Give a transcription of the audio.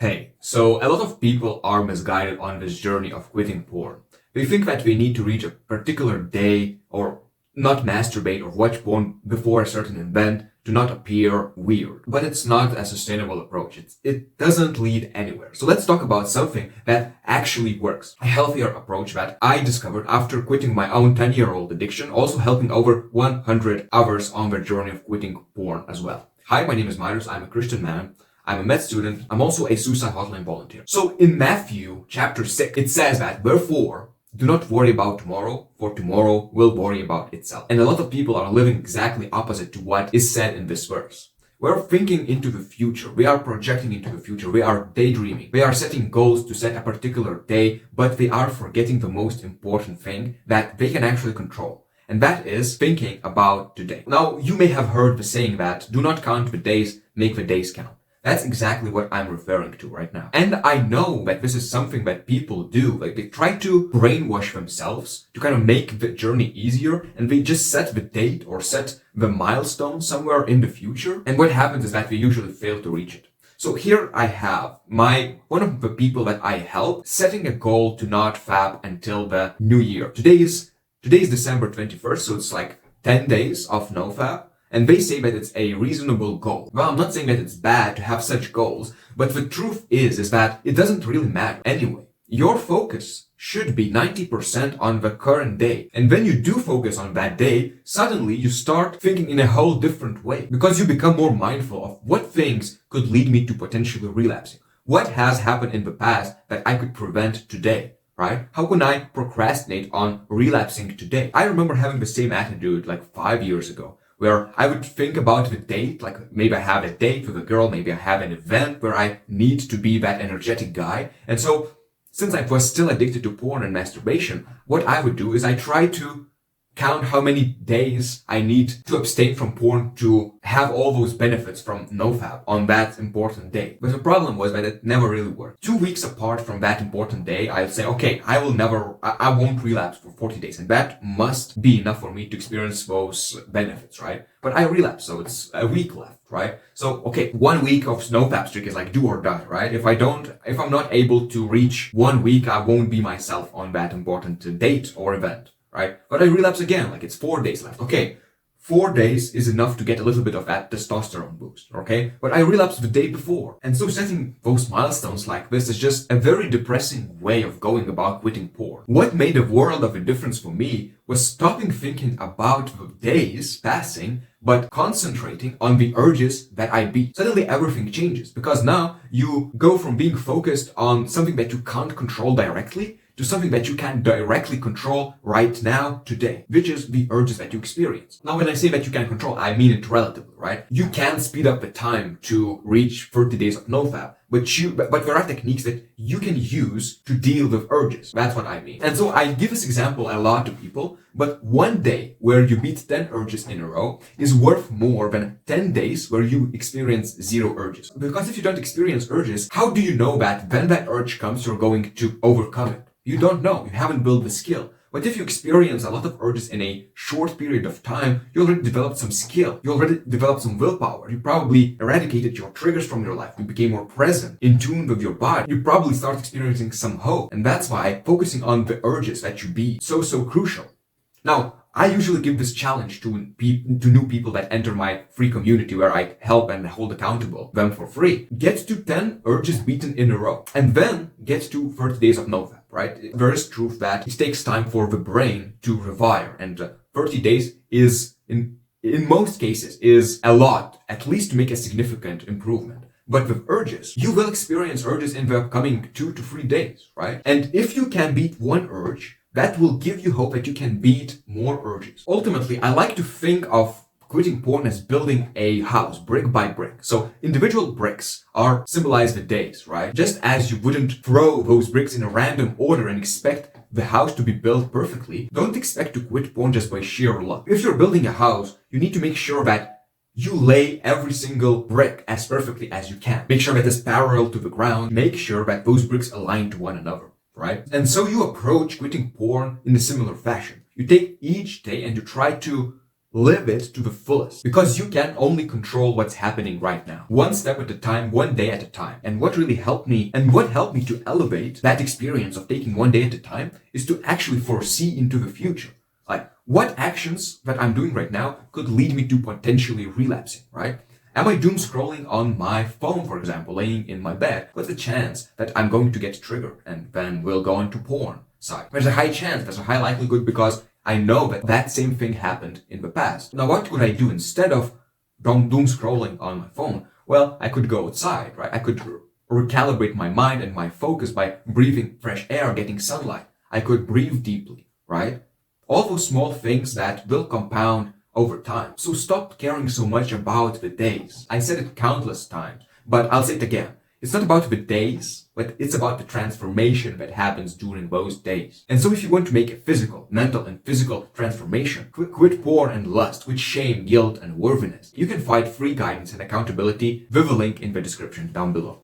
Hey, so a lot of people are misguided on this journey of quitting porn. They think that we need to reach a particular day or not masturbate or watch porn before a certain event to not appear weird. But it's not a sustainable approach. It doesn't lead anywhere. So let's talk about something that actually works. A healthier approach that I discovered after quitting my own 10-year-old addiction, also helping over 100 others on their journey of quitting porn as well. Hi, my name is Marius. I'm a Christian man. I'm a med student. I'm also a suicide hotline volunteer. So in Matthew chapter 6, it says that, therefore, do not worry about tomorrow, for tomorrow will worry about itself. And a lot of people are living exactly opposite to what is said in this verse. We're thinking into the future. We are projecting into the future. We are daydreaming. We are setting goals to set a particular day, but they are forgetting the most important thing that they can actually control. And that is thinking about today. Now, you may have heard the saying that do not count the days, make the days count. That's exactly what I'm referring to right now. And I know that this is something that people do. Like, they try to brainwash themselves to kind of make the journey easier, and they just set the date or set the milestone somewhere in the future. And what happens is that they usually fail to reach it. So here I have one of the people that I help setting a goal to not fap until the new year. Today is December 21st, so it's like 10 days of no fap. And they say that it's a reasonable goal. Well, I'm not saying that it's bad to have such goals, but the truth is that it doesn't really matter anyway. Your focus should be 90% on the current day. And when you do focus on that day, suddenly you start thinking in a whole different way because you become more mindful of what things could lead me to potentially relapsing. What has happened in the past that I could prevent today? Right? How can I procrastinate on relapsing today? I remember having the same attitude like 5 years ago, where I would think about the date, like maybe I have a date with a girl, maybe I have an event where I need to be that energetic guy. And so, since I was still addicted to porn and masturbation, what I would do is I try to count how many days I need to abstain from porn to have all those benefits from nofap on that important day. But the problem was that it never really worked. 2 weeks apart from that important day, I'd say, okay, I won't relapse for 40 days. And that must be enough for me to experience those benefits, right? But I relapse, so it's a week left, right? So, okay, 1 week of nofap streak is like do or die, right? If I'm not able to reach 1 week, I won't be myself on that important date or event. Right? But I relapse again, like it's 4 days left. Okay, 4 days is enough to get a little bit of that testosterone boost, okay? But I relapse the day before. And so setting those milestones like this is just a very depressing way of going about quitting porn. What made a world of a difference for me was stopping thinking about the days passing, but concentrating on the urges that I beat. Suddenly everything changes because now you go from being focused on something that you can't control directly to something that you can directly control right now, today, which is the urges that you experience. Now, when I say that you can control, I mean it relatively, right? You can speed up the time to reach 30 days of nofap, but there are techniques that you can use to deal with urges. That's what I mean. And so I give this example a lot to people, but 1 day where you beat 10 urges in a row is worth more than 10 days where you experience 0 urges. Because if you don't experience urges, how do you know that when that urge comes, you're going to overcome it? You don't know. You haven't built the skill. But if you experience a lot of urges in a short period of time, you already developed some skill. You already developed some willpower. You probably eradicated your triggers from your life. You became more present, in tune with your body. You probably start experiencing some hope. And that's why focusing on the urges that you beat is so crucial. Now, I usually give this challenge to new people that enter my free community where I help and hold accountable them for free. Get to 10 urges beaten in a row and then get to 30 days of nofap, right? There is truth that it takes time for the brain to rewire, and 30 days is, in most cases, is a lot, at least to make a significant improvement. But with urges, you will experience urges in the upcoming 2 to 3 days, right? And if you can beat one urge, that will give you hope that you can beat more urges. Ultimately, I like to think of quitting porn as building a house brick by brick. So individual bricks are symbolize the days, right? Just as you wouldn't throw those bricks in a random order and expect the house to be built perfectly, don't expect to quit porn just by sheer luck. If you're building a house, you need to make sure that you lay every single brick as perfectly as you can. Make sure that it's parallel to the ground. Make sure that those bricks align to one another. Right? And so you approach quitting porn in a similar fashion. You take each day and you try to live it to the fullest, because you can only control what's happening right now, one step at a time, one day at a time. And what really helped me, and what helped me to elevate that experience of taking one day at a time, is to actually foresee into the future. Like, what actions that I'm doing right now could lead me to potentially relapsing, right? Am I doom scrolling on my phone, for example, laying in my bed? What's the chance that I'm going to get triggered and then we'll go into porn side? There's a high chance, there's a high likelihood, because I know that that same thing happened in the past. Now, what could I do instead of doom scrolling on my phone? Well, I could go outside, right? I could recalibrate my mind and my focus by breathing fresh air, getting sunlight. I could breathe deeply, right? All those small things that will compound over time. So stop caring so much about the days. I said it countless times, but I'll say it again. It's not about the days, but it's about the transformation that happens during those days. And so if you want to make a physical, mental, and physical transformation, quit porn and lust, quit shame, guilt, and worthiness, you can find free guidance and accountability with a link in the description down below.